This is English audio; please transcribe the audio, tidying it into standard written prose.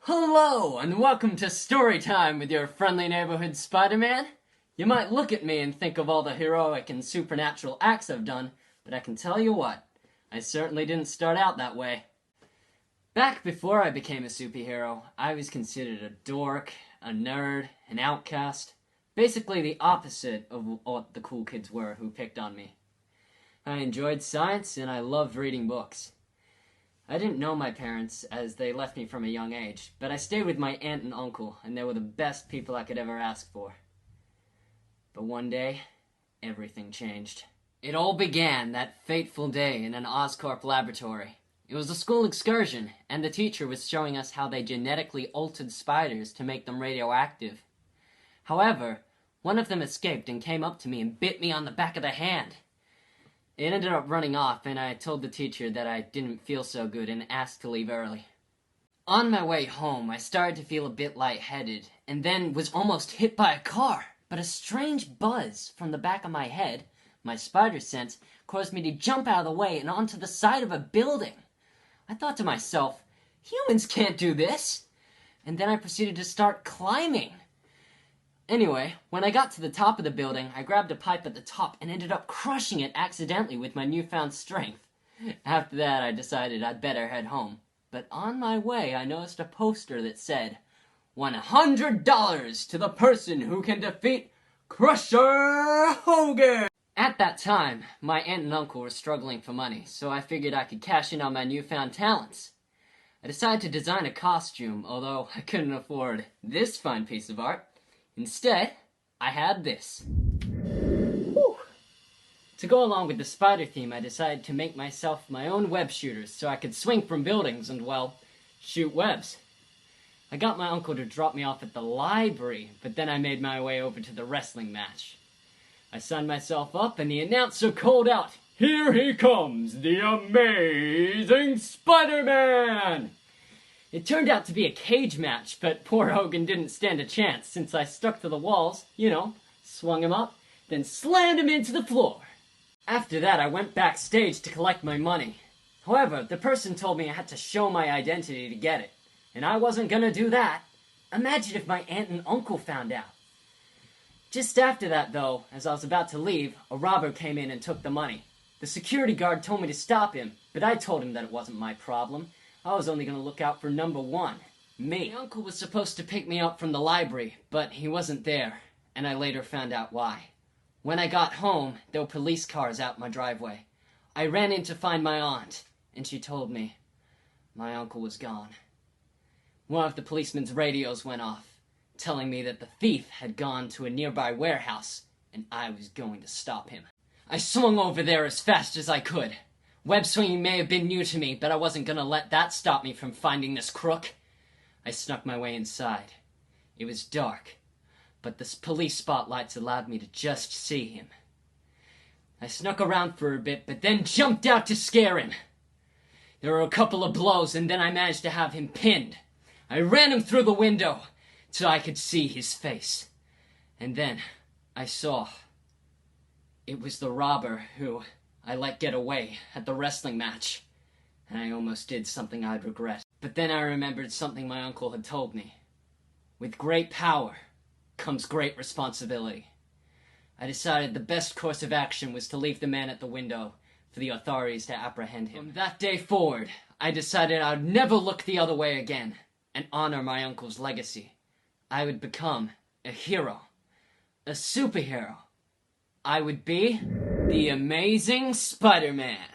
Hello, and welcome to Storytime with your friendly neighborhood Spider-Man. You might look at me and think of all the heroic and supernatural acts I've done, but I can tell you what, I certainly didn't start out that way. Back before I became a superhero, I was considered a dork, a nerd, an outcast, basically the opposite of what the cool kids were who picked on me. I enjoyed science and I loved reading books. I didn't know my parents, as they left me from a young age, but I stayed with my aunt and uncle, and they were the best people I could ever ask for. But one day, everything changed. It all began that fateful day in an Oscorp laboratory. It was a school excursion, and the teacher was showing us how they genetically altered spiders to make them radioactive. However, one of them escaped and came up to me and bit me on the back of the hand. It ended up running off, and I told the teacher that I didn't feel so good and asked to leave early. On my way home, I started to feel a bit lightheaded, and then was almost hit by a car. But a strange buzz from the back of my head, my spider sense, caused me to jump out of the way and onto the side of a building. I thought to myself, humans can't do this! And then I proceeded to start climbing. Anyway, when I got to the top of the building, I grabbed a pipe at the top and ended up crushing it accidentally with my newfound strength. After that, I decided I'd better head home. But on my way, I noticed a poster that said, $100 to the person who can defeat Crusher Hogan! At that time, my aunt and uncle were struggling for money, so I figured I could cash in on my newfound talents. I decided to design a costume, although I couldn't afford this fine piece of art. Instead, I had this. Whew. To go along with the spider theme, I decided to make myself my own web shooters so I could swing from buildings and, well, shoot webs. I got my uncle to drop me off at the library, but then I made my way over to the wrestling match. I signed myself up and the announcer called out, "Here he comes, the Amazing Spiderman!" It turned out to be a cage match, but poor Hogan didn't stand a chance since I stuck to the walls, swung him up, then slammed him into the floor. After that, I went backstage to collect my money. However, the person told me I had to show my identity to get it, and I wasn't gonna do that. Imagine if my aunt and uncle found out. Just after that, though, as I was about to leave, a robber came in and took the money. The security guard told me to stop him, but I told him that it wasn't my problem. I was only going to look out for number one, me. My uncle was supposed to pick me up from the library, but he wasn't there, and I later found out why. When I got home, there were police cars out my driveway. I ran in to find my aunt, and she told me my uncle was gone. One of the policemen's radios went off, telling me that the thief had gone to a nearby warehouse, and I was going to stop him. I swung over there as fast as I could. Web swinging may have been new to me, but I wasn't gonna let that stop me from finding this crook. I snuck my way inside. It was dark, but the police spotlights allowed me to just see him. I snuck around for a bit, but then jumped out to scare him. There were a couple of blows, and then I managed to have him pinned. I ran him through the window so I could see his face. And then I saw it was the robber who I let get away at the wrestling match, and I almost did something I'd regret. But then I remembered something my uncle had told me. With great power comes great responsibility. I decided the best course of action was to leave the man at the window for the authorities to apprehend him. From that day forward, I decided I'd never look the other way again and honor my uncle's legacy. I would become a hero, a superhero. I would be the Amazing Spider-Man.